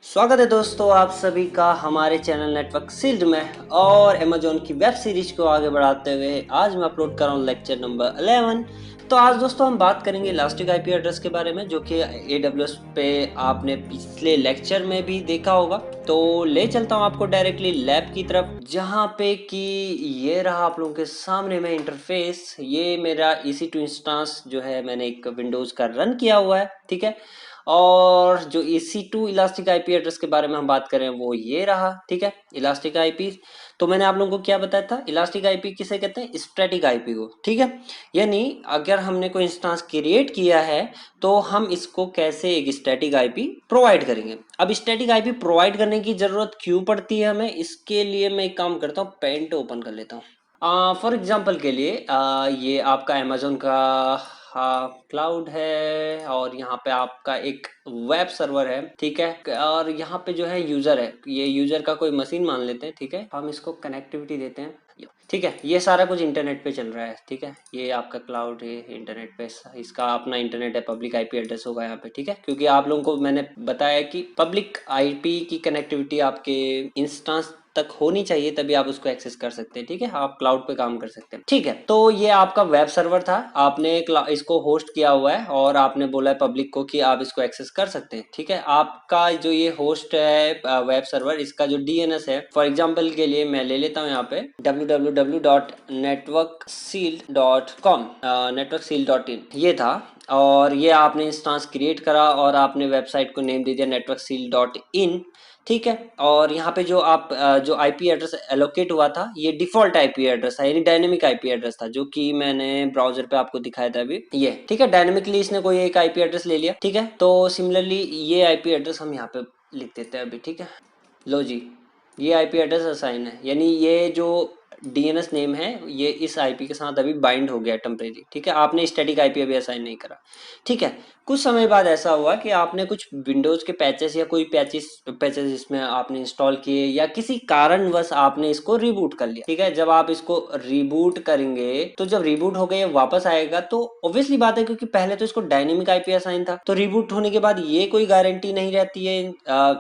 स्वागत है दोस्तों आप सभी का हमारे चैनल नेटवर्क सील्ड में और अमेजोन की वेब सीरीज को आगे बढ़ाते हुए आज मैं अपलोड कर रहा हूँ लेक्चर नंबर 11। तो आज दोस्तों हम बात करेंगे इलास्टिक आईपी एड्रेस के बारे में, जो कि AWS पे आपने पिछले लेक्चर में भी देखा होगा। तो ले चलता हूँ आपको डायरेक्टली लैब की तरफ, जहाँ पे कि ये रहा आप लोगों के सामने में इंटरफेस। ये मेरा EC2 इंस्टांस जो है मैंने एक विंडोज का रन किया हुआ है, ठीक है। और जो EC2 इलास्टिक आईपी एड्रेस के बारे में हम बात करें वो ये रहा, ठीक है। इलास्टिक आईपी तो मैंने आप लोगों को क्या बताया था, इलास्टिक आईपी किसे कहते हैं, स्टैटिक आईपी को, ठीक है। यानी अगर हमने कोई इंस्टांस क्रिएट किया है तो हम इसको कैसे एक स्टैटिक आईपी प्रोवाइड करेंगे। अब स्टैटिक आईपी प्रोवाइड करने की जरूरत क्यों पड़ती है हमें, इसके लिए मैं एक काम करता हूँ, पेंट ओपन कर लेता हूँ। फॉर एग्जाम्पल के लिए ये आपका अमेजोन का क्लाउड है और यहाँ पे आपका एक वेब सर्वर है, ठीक है। और यहाँ पे जो है यूजर है, ये यूजर का कोई मशीन मान लेते हैं, ठीक है। हम इसको कनेक्टिविटी देते हैं, ठीक है। ये सारा कुछ इंटरनेट पे चल रहा है, ठीक है। ये आपका क्लाउड है इंटरनेट पे, इसका अपना इंटरनेट है, पब्लिक आईपी एड्रेस होगा यहाँ पे, ठीक है। क्योंकि आप लोगों को मैंने बताया कि पब्लिक आईपी की कनेक्टिविटी आपके इंस्टांस तक होनी चाहिए, तभी आप उसको एक्सेस कर सकते हैं, ठीक है। आप क्लाउड पे काम कर सकते हैं, ठीक है। तो ये आपका वेब सर्वर था, आपने इसको होस्ट किया हुआ है और आपने बोला है पब्लिक को कि आप इसको एक्सेस कर सकते हैं, ठीक है। आपका जो ये होस्ट है वेब सर्वर, इसका जो DNS है, फॉर एग्जांपल के लिए मैं ले लेता हूँ यहाँ पे www.networkseal.com, networkseal.in ये था। और ये आपने इंस्टांस क्रिएट करा और आपने वेबसाइट को नेम दे दिया networkseal.in, ठीक है। और यहाँ पे जो आप जो आईपी एड्रेस एलोकेट हुआ था, ये डिफॉल्ट आईपी एड्रेस था, यानी डायनेमिक आईपी एड्रेस था, जो कि मैंने ब्राउजर पे आपको दिखाया था अभी, ये, ठीक है। डायनेमिकली इसने कोई एक आईपी एड्रेस ले लिया, ठीक है। तो सिमिलरली ये आईपी एड्रेस हम यहाँ पे लिख देते हैं अभी, ठीक है। लो जी, ये आईपी एड्रेस असाइन है, यानी ये जो DNS नेम है ये इस आईपी के साथ अभी बाइंड हो गया टेम्परेरी, ठीक है। आपने स्टैटिक आईपी अभी असाइन नहीं करा, ठीक है। कुछ समय बाद ऐसा हुआ कि आपने कुछ विंडोज के पैचेस या कोई पैचेस इसमें आपने इंस्टॉल किए, या किसी कारणवश आपने इसको रिबूट कर लिया, ठीक है। जब आप इसको रिबूट करेंगे तो जब रिबूट हो गए वापस आएगा, तो ऑब्वियसली बात है, क्योंकि पहले तो इसको डायनेमिक आईपी असाइन था, तो रिबूट होने के बाद ये कोई गारंटी नहीं रहती है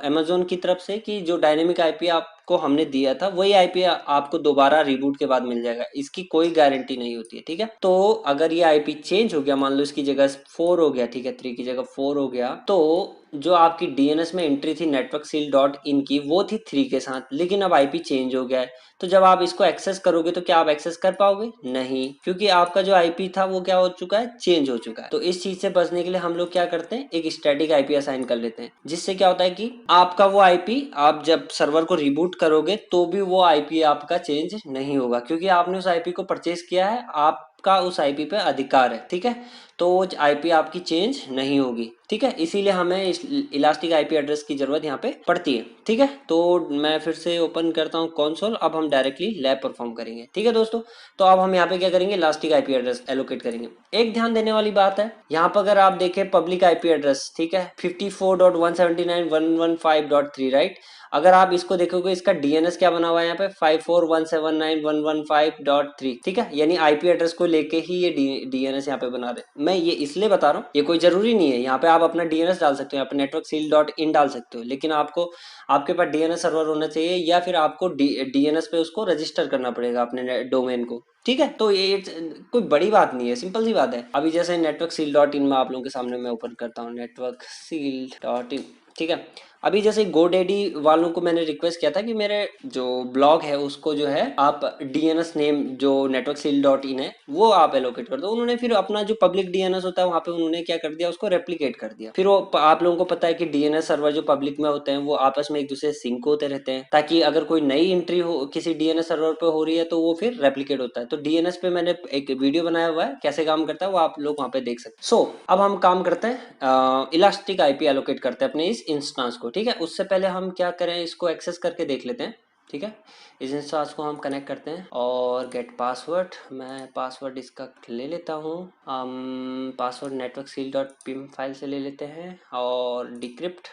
अमेजोन की तरफ से कि जो डायनेमिक आईपी आपको हमने दिया था वही आईपी आपको दोबारा रिबूट के बाद मिल जाएगा, इसकी कोई गारंटी नहीं होती है, ठीक है। तो अगर ये आईपी चेंज हो गया, मान लो इसकी जगह 4 हो गया, ठीक है, 3 की जगह 4 हो गया, तो जो आपकी DNS में एंट्री थी networkseal.in की, वो थी 3 के साथ, लेकिन अब आईपी चेंज हो गया है। तो जब आप इसको एक्सेस करोगे तो क्या आप एक्सेस कर पाओगे? नहीं, क्योंकि आपका जो आईपी था वो क्या हो चुका है, चेंज हो चुका है। तो इस चीज से बचने के लिए हम लोग क्या करते हैं, एक स्टैटिक आईपी असाइन कर लेते हैं, जिससे क्या होता है कि आपका वो आईपी आप जब सर्वर को रिबूट करोगे तो भी वो आईपी आपका चेंज नहीं होगा, क्योंकि आपने उस आईपी को परचेज किया है, आपका उस आईपी पे अधिकार है, ठीक है। तो वो आईपी आपकी चेंज नहीं होगी, ठीक है। इसीलिए हमें इस इलास्टिक आईपी एड्रेस की जरूरत यहाँ पे पड़ती है, ठीक है। तो मैं फिर से ओपन करता हूँ कंसोल, अब हम डायरेक्टली लैब परफॉर्म करेंगे, ठीक है दोस्तों। तो अब हम यहाँ पे क्या करेंगे, इलास्टिक आईपी एड्रेस एलोकेट करेंगे। एक ध्यान देने वाली बात है, यहाँ पर अगर आप देखें पब्लिक आईपी एड्रेस, ठीक है, 54.179.115.3, राइट। अगर आप इसको देखोगे, इसका DNS क्या बना हुआ है यहाँ पे, 54.179.115.3, ठीक है। यानी आईपी एड्रेस को लेके ही ये DNS यहाँ पे बना रहे। मैं ये इसलिए बता रहा हूँ, ये कोई जरूरी नहीं है, यहाँ पे आप अपना DNS डाल सकते हो, यहाँ पे networkseal.in डाल सकते हो, लेकिन आपको आपके पास DNS सर्वर होना चाहिए, या फिर आपको DNS पे उसको रजिस्टर करना पड़ेगा अपने डोमेन को, ठीक है। तो ये कोई बड़ी बात नहीं है, सिंपल सी बात है। अभी जैसे networkseal.in में आप लोगों के सामने मैं ओपन करता हूँ networkseal.in, ठीक है। अभी जैसे GoDaddy वालों को मैंने रिक्वेस्ट किया था कि मेरे जो ब्लॉग है उसको जो है आप DNS नेम जो networkseal.in है वो आप एलोकेट कर दो। उन्होंने फिर अपना जो पब्लिक DNS होता है वहां पे उन्होंने क्या कर दिया, उसको रेप्लिकेट कर दिया। फिर वो आप लोगों को पता है कि DNS सर्वर जो पब्लिक में होते हैं वो आपस में एक दूसरे से सिंक होते रहते हैं, ताकि अगर कोई नई एंट्री हो किसी DNS सर्वर पे हो रही है तो वो फिर रेप्लिकेट होता है। तो DNS पे मैंने एक वीडियो बनाया हुआ है, कैसे काम करता है वो आप लोग वहां पे देख सकते हैं। सो अब हम काम करते हैं, इलास्टिक आईपी एलोकेट करते हैं अपने इस इंस्टांस को, ठीक है। उससे पहले हम क्या करें, इसको एक्सेस करके देख लेते हैं, ठीक है। इस इंस्टांस को हम कनेक्ट करते हैं और गेट पासवर्ड, मैं पासवर्ड इसका ले लेता हूँ, हम पासवर्ड networkseal.pim फाइल से ले लेते हैं और डिक्रिप्ट,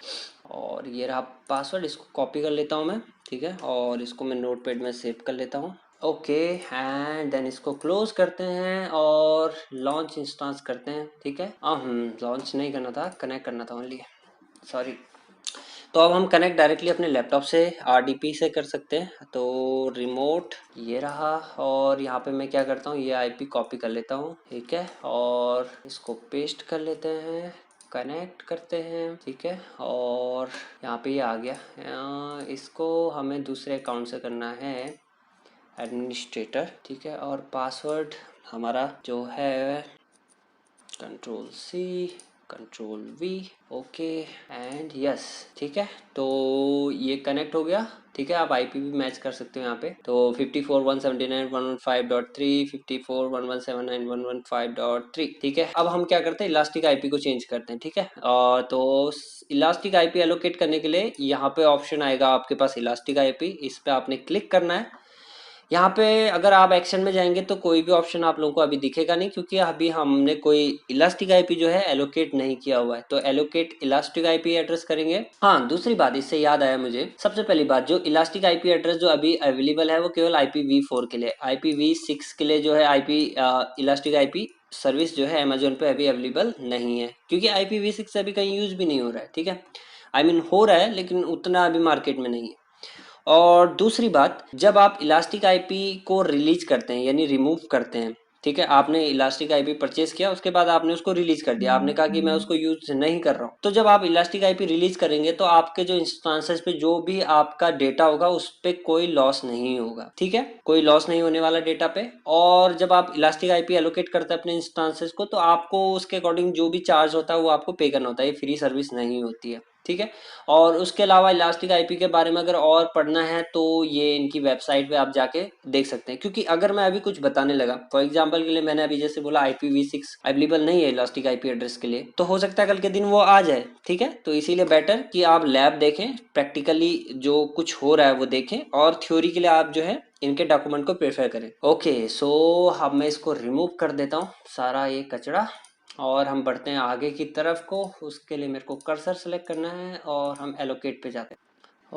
और ये रहा पासवर्ड, इसको कॉपी कर लेता हूँ मैं, ठीक है। और इसको मैं नोटपैड में सेव कर लेता हूँ, ओके। एंड देन इसको क्लोज करते हैं और लॉन्च इंस्टांस करते हैं, ठीक है। लॉन्च नहीं करना था, कनेक्ट करना था ओनली, सॉरी। तो अब हम कनेक्ट डायरेक्टली अपने लैपटॉप से RDP से कर सकते हैं। तो रिमोट ये रहा, और यहाँ पे मैं क्या करता हूँ, ये IP कॉपी कर लेता हूँ, ठीक है, और इसको पेस्ट कर लेते हैं, कनेक्ट करते हैं, ठीक है, और यहाँ पे ये आ गया। इसको हमें दूसरे अकाउंट से करना है, एडमिनिस्ट्रेटर, ठीक है, और पासवर्ड हमारा जो है Ctrl+C Ctrl+V, okay and yes, ठीक है। तो ये कनेक्ट हो गया, ठीक है। आप IP भी मैच कर सकते हो यहाँ पे। तो 54.179.115.3, 54.117.9.115.3, ठीक है। अब हम क्या करते हैं, इलास्टिक IP को चेंज करते हैं, ठीक है। तो इलास्टिक IP एलोकेट करने के लिए यहाँ पे ऑप्शन आएगा आपके पास, इलास्टिक IP, इस पे आपने क्लिक करना है। यहाँ पे अगर आप एक्शन में जाएंगे तो कोई भी ऑप्शन आप लोगों को अभी दिखेगा नहीं, क्योंकि अभी हमने कोई इलास्टिक IP जो है एलोकेट नहीं किया हुआ है। तो एलोकेट इलास्टिक IP एड्रेस करेंगे। हाँ, दूसरी बात इससे याद आया मुझे, सबसे पहली बात, जो इलास्टिक IP एड्रेस जो अभी अवेलेबल है वो केवल IPv4 के लिए, IPv6 के लिए जो है इलास्टिक IP सर्विस जो है अमेजोन पे अभी अवेलेबल नहीं है, क्योंकि IPv6 अभी कहीं यूज भी नहीं हो रहा है, ठीक है। हो रहा है लेकिन उतना अभी मार्केट में नहीं है। और दूसरी बात, जब आप इलास्टिक IP को रिलीज करते हैं यानी रिमूव करते हैं, ठीक है, आपने इलास्टिक IP परचेज किया, उसके बाद आपने उसको रिलीज कर दिया, आपने कहा कि मैं उसको यूज नहीं कर रहा हूँ। तो जब आप इलास्टिक IP रिलीज करेंगे तो आपके जो इंस्टांसेस पे जो भी आपका डेटा होगा उस पे कोई लॉस नहीं होगा, ठीक है, कोई लॉस नहीं होने वाला डेटा पे। और जब आप इलास्टिक IP एलोकेट करते हैं अपने इंस्टांसेस को, तो आपको उसके अकॉर्डिंग जो भी चार्ज होता है वो आपको पे करना होता है, ये फ्री सर्विस नहीं होती है, ठीक है। और उसके अलावा इलास्टिक IP के बारे में अगर और पढ़ना है तो ये इनकी वेबसाइट पे आप जाके देख सकते हैं, क्योंकि अगर मैं अभी कुछ बताने लगा, फॉर एग्जांपल के लिए मैंने अभी जैसे बोला IPv6 अवेलेबल नहीं है इलास्टिक IP एड्रेस के लिए, तो हो सकता है कल के दिन वो आ जाए, ठीक है। तो इसीलिए बेटर कि आप लैब देखें, प्रैक्टिकली जो कुछ हो रहा है वो देखें, और थ्योरी के लिए आप जो है इनके डॉक्यूमेंट को प्रेफर करें। ओके, सो अब मैं इसको रिमूव कर देता हूँ सारा ये कचरा, और हम बढ़ते हैं आगे की तरफ को। उसके लिए मेरे को कर्सर सेलेक्ट करना है और हम एलोकेट पे जाते हैं।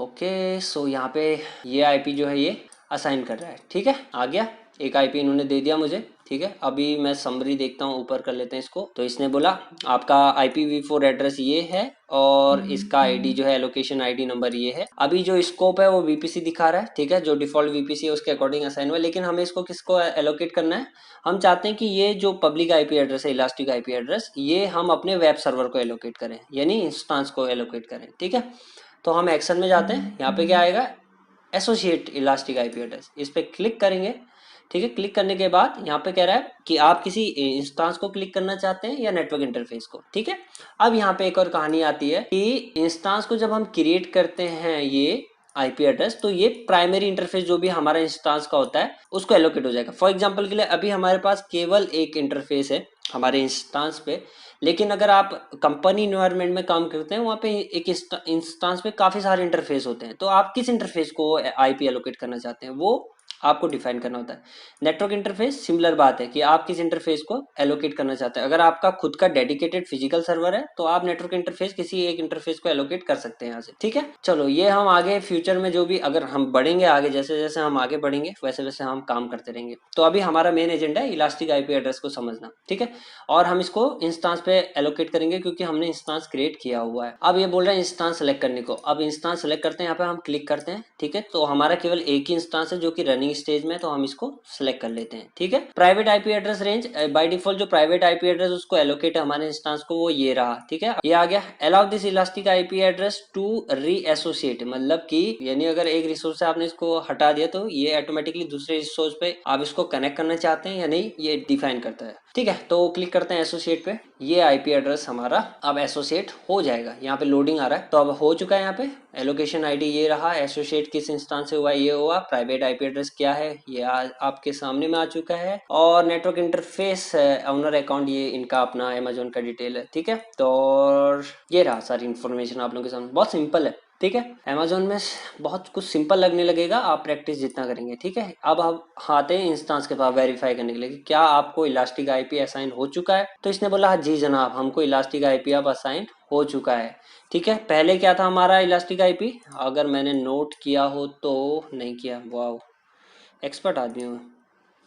ओके, सो यहाँ पे ये IP जो है ये असाइन कर रहा है, ठीक है, आ गया, एक IP इन्होंने दे दिया मुझे, ठीक है। अभी मैं समरी देखता हूँ, ऊपर कर लेते हैं इसको। तो इसने बोला आपका IPv4 एड्रेस ये है और इसका ID जो है एलोकेशन ID नंबर ये है। अभी जो स्कोप है वो VPC दिखा रहा है, ठीक है, जो डिफॉल्ट VPC है उसके अकॉर्डिंग असाइन हुआ, लेकिन हमें इसको किसको एलोकेट करना है, हम चाहते हैं कि ये जो पब्लिक IP एड्रेस है, इलास्टिक IP एड्रेस, ये हम अपने वेब सर्वर को एलोकेट करें, यानी इंस्टांस को एलोकेट करें, ठीक है। तो हम एक्शन में जाते हैं, यहाँ पे क्या आएगा, एसोसिएट इलास्टिक IP एड्रेस, इस पे क्लिक करेंगे, ठीक है। क्लिक करने के बाद यहाँ पे कह रहा है कि आप किसी इंस्टांस को क्लिक करना चाहते हैं या नेटवर्क इंटरफेस को, ठीक है। अब यहाँ पे एक और कहानी आती है कि इंस्टांस को जब हम क्रिएट करते हैं ये IP एड्रेस, तो ये प्राइमरी इंटरफेस जो भी हमारा इंस्टांस का होता है उसको एलोकेट हो जाएगा। फॉर एग्जांपल के लिए अभी हमारे पास केवल एक इंटरफेस है हमारे इंस्टांस पे, लेकिन अगर आप कंपनी इन्वायरमेंट में काम करते हैं, वहाँ पे एक इंस्टांस पे काफ़ी सारे इंटरफेस होते हैं, तो आप किस इंटरफेस को IP एलोकेट करना चाहते हैं वो आपको डिफाइन करना होता है। नेटवर्क इंटरफेस सिमिलर बात है कि आप किस इंटरफेस को एलोकेट करना चाहते हैं। अगर आपका खुद का डेडिकेटेड फिजिकल सर्वर है तो आप नेटवर्क इंटरफेस किसी एक इंटरफेस को एलोकेट कर सकते हैं यहाँ से, ठीक है। चलो, ये हम आगे फ्यूचर में जो भी अगर हम बढ़ेंगे आगे, जैसे जैसे हम आगे बढ़ेंगे वैसे वैसे हम काम करते रहेंगे। तो अभी हमारा मेन एजेंडा है इलास्टिक IP एड्रेस को समझना, ठीक है, और हम इसको इंस्टांस पे एलोकेट करेंगे क्योंकि हमने इंस्टांस क्रिएट किया हुआ है। अब ये बोल रहे हैं इंस्टांस सेलेक्ट करने को। अब इंस्टांस सेलेक्ट करते हैं, यहाँ पे हम क्लिक करते हैं, ठीक है। तो हमारा केवल एक ही इंस्टांस है जो कि रनिंग स्टेज में, तो हम इसको सेलेक्ट कर लेते हैं, ठीक है। Private IP address range, by default जो प्राइवेट IP एड्रेस उसको एलोकेट है हमारे इंस्टांस को, वो ये रहा, ठीक है। ये आ गया, allow this elastic IP address to reassociate, मतलब कि यानी अगर एक रिसोर्स से आपने इसको हटा दिया तो ये ऑटोमेटिकली दूसरे रिसोर्स पे आप इसको कनेक्ट करना चाहते हैं या नहीं, ये डिफाइन करता है, ठीक है। तो क्लिक करते हैं एसोसिएट पे, ये IP एड्रेस हमारा अब एसोसिएट हो जाएगा। यहाँ पे लोडिंग आ रहा है, तो अब हो चुका है। यहाँ पे एलोकेशन ID ये रहा, एसोसिएट किस इंस्टांस से हुआ ये हुआ, प्राइवेट IP एड्रेस क्या है ये आपके सामने में आ चुका है, और नेटवर्क इंटरफेस ओनर अकाउंट ये इनका अपना अमेजोन का डिटेल है, ठीक है। तो ये रहा सारी इन्फॉर्मेशन आप लोगों के सामने, बहुत सिंपल है, ठीक है। अमेजोन में बहुत कुछ सिंपल लगने लगेगा आप प्रैक्टिस जितना करेंगे, ठीक है। अब हम आते हैं इंस्टांस के पास वेरीफाई करने के लिए कि क्या आपको इलास्टिक IP असाइन हो चुका है। तो इसने बोला हाँ जी जनाब, हमको इलास्टिक IP अब असाइन हो चुका है, ठीक है। पहले क्या था हमारा इलास्टिक IP, अगर मैंने नोट किया हो तो, नहीं किया, वाह एक्सपर्ट आदमी हूँ।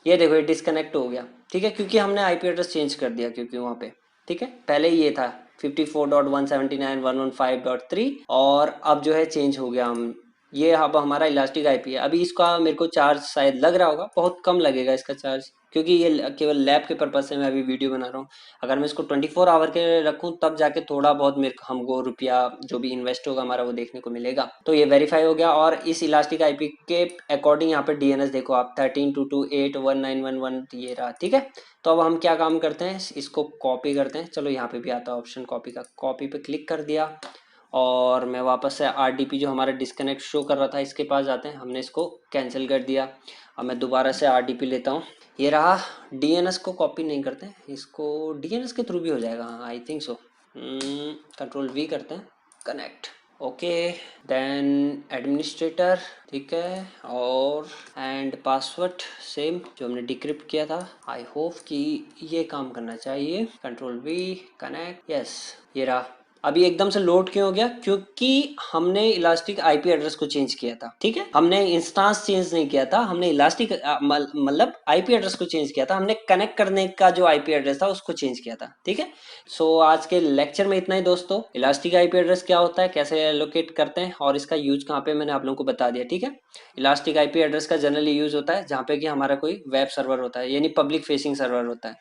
ये देखो ये डिस्कनेक्ट हो गया, ठीक है, क्योंकि हमने IP एड्रेस चेंज कर दिया, क्योंकि वहाँ पे, ठीक है, पहले ये था 54.179.115.3 और अब जो है चेंज हो गया हम, ये अब हमारा इलास्टिक आईपी है। अभी इसका मेरे को चार्ज शायद लग रहा होगा, बहुत कम लगेगा इसका चार्ज, क्योंकि ये केवल लैब के पर्पज से मैं अभी वीडियो बना रहा हूँ। अगर मैं इसको 24 आवर के रखूँ तब जाके थोड़ा बहुत मेरे को हमको रुपया जो भी इन्वेस्ट होगा हमारा वो देखने को मिलेगा। तो ये वेरीफाई हो गया और इस इलास्टिक आईपी के अकॉर्डिंग यहाँ पे डीएनएस देखो आप 13.228.1911 ये रहा, ठीक है। तो अब हम क्या काम करते हैं, इसको कॉपी करते हैं। चलो यहाँ पे भी आता है ऑप्शन कॉपी का, कॉपी पे क्लिक कर दिया और मैं वापस से आरडीपी जो हमारा डिस्कनेक्ट शो कर रहा था इसके पास जाते हैं, हमने इसको कैंसिल कर दिया। अब मैं दोबारा से आरडीपी लेता हूँ, ये रहा। डीएनएस को कॉपी नहीं करते हैं, इसको डीएनएस के थ्रू भी हो जाएगा, हाँ I think so. Control we करते हैं, कनेक्ट, ओके। देन एडमिनिस्ट्रेटर, ठीक है, और एंड पासवर्ड सेम जो हमने डिक्रिप्ट किया था। आई होप कि ये काम करना चाहिए। कंट्रोल वी, कनेक्ट, यस, ये रहा। अभी एकदम से लोड क्यों हो गया, क्योंकि हमने इलास्टिक आईपी एड्रेस को चेंज किया था, ठीक है। हमने इंस्टांस चेंज नहीं किया था, हमने इलास्टिक मतलब आईपी एड्रेस को चेंज किया था, हमने कनेक्ट करने का जो आईपी एड्रेस था उसको चेंज किया था, ठीक है। सो आज के लेक्चर में इतना ही दोस्तों। इलास्टिक आईपी एड्रेस क्या होता है, कैसे एलोकेट करते हैं और इसका यूज कहाँ पे मैंने आप लोगों को बता दिया, ठीक है। इलास्टिक आईपी एड्रेस का जनरली यूज होता है जहाँ पे कि हमारा कोई वेब सर्वर होता है, यानी पब्लिक फेसिंग सर्वर होता है,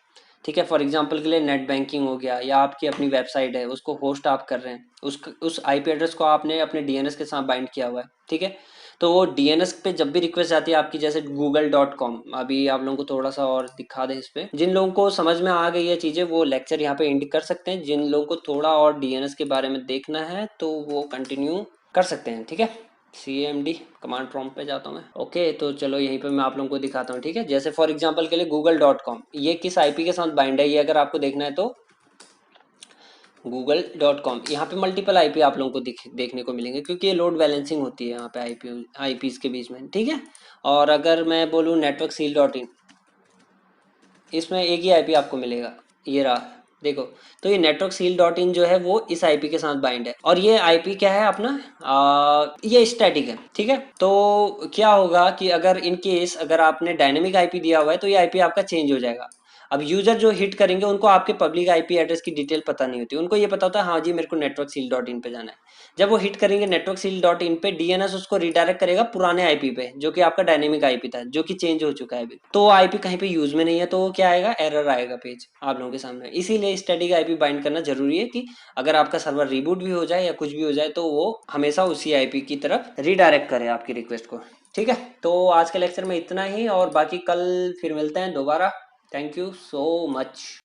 ठीक है। फॉर एग्जांपल के लिए नेट बैंकिंग हो गया या आपकी अपनी वेबसाइट है, उसको होस्ट आप कर रहे हैं, उस आईपी एड्रेस को आपने अपने डीएनएस के साथ बाइंड किया हुआ है, ठीक है। तो वो डीएनएस पे जब भी रिक्वेस्ट आती है आपकी, जैसे google.com, अभी आप लोगों को थोड़ा सा और दिखा दें इस पे, जिन लोगों को समझ में आ गई है चीजें वो लेक्चर यहाँ पे एंड कर सकते हैं, जिन लोगों को थोड़ा और डीएनएस के बारे में देखना है तो वो कंटिन्यू कर सकते हैं, ठीक है। cmd कमांड प्रॉम्प्ट पे जाता हूँ मैं, ओके। तो चलो यहीं पे मैं आप लोगों को दिखाता हूँ, ठीक है। जैसे फॉर एग्जांपल के लिए google.com, ये किस आईपी के साथ बाइंड है, ये अगर आपको देखना है तो google.com, यहाँ पे मल्टीपल आईपी आप लोगों को देखने को मिलेंगे, क्योंकि ये लोड बैलेंसिंग होती है यहाँ पे आईपीज के बीच में, ठीक है। और अगर मैं बोलूँ networkseal.in, इसमें एक ही आईपी आपको मिलेगा, ये रहा, देखो। तो ये networkseal.in जो है वो इस आईपी के साथ बाइंड है और ये आईपी क्या है अपना, ये स्टैटिक है, ठीक है। तो क्या होगा कि अगर इन केस अगर आपने डायनेमिक आईपी दिया हुआ है तो ये आईपी आपका चेंज हो जाएगा। अब यूजर जो हिट करेंगे उनको आपके पब्लिक आईपी एड्रेस की डिटेल पता नहीं होती, उनको ये पता होता है हाँ जी मेरे को networkseal.in पे जाना है। जब वो हिट करेंगे networkseal.in पे, डीएनएस उसको रिडायरेक्ट करेगा पुराने आईपी पे जो कि आपका डायनेमिक आईपी था, जो कि चेंज हो चुका है अभी। तो वो आईपी कहीं पे यूज में नहीं है, तो क्या आएगा, एरर आएगा पेज आप लोगों के सामने। इसीलिए स्टैटिक आईपी बाइंड करना जरूरी है कि अगर आपका सर्वर रिबूट भी हो जाए या कुछ भी हो जाए तो वो हमेशा उसी आईपी की तरफ रिडायरेक्ट करे आपकी रिक्वेस्ट को, ठीक है। तो आज के लेक्चर में इतना ही और बाकी कल फिर मिलते हैं दोबारा। Thank you so much.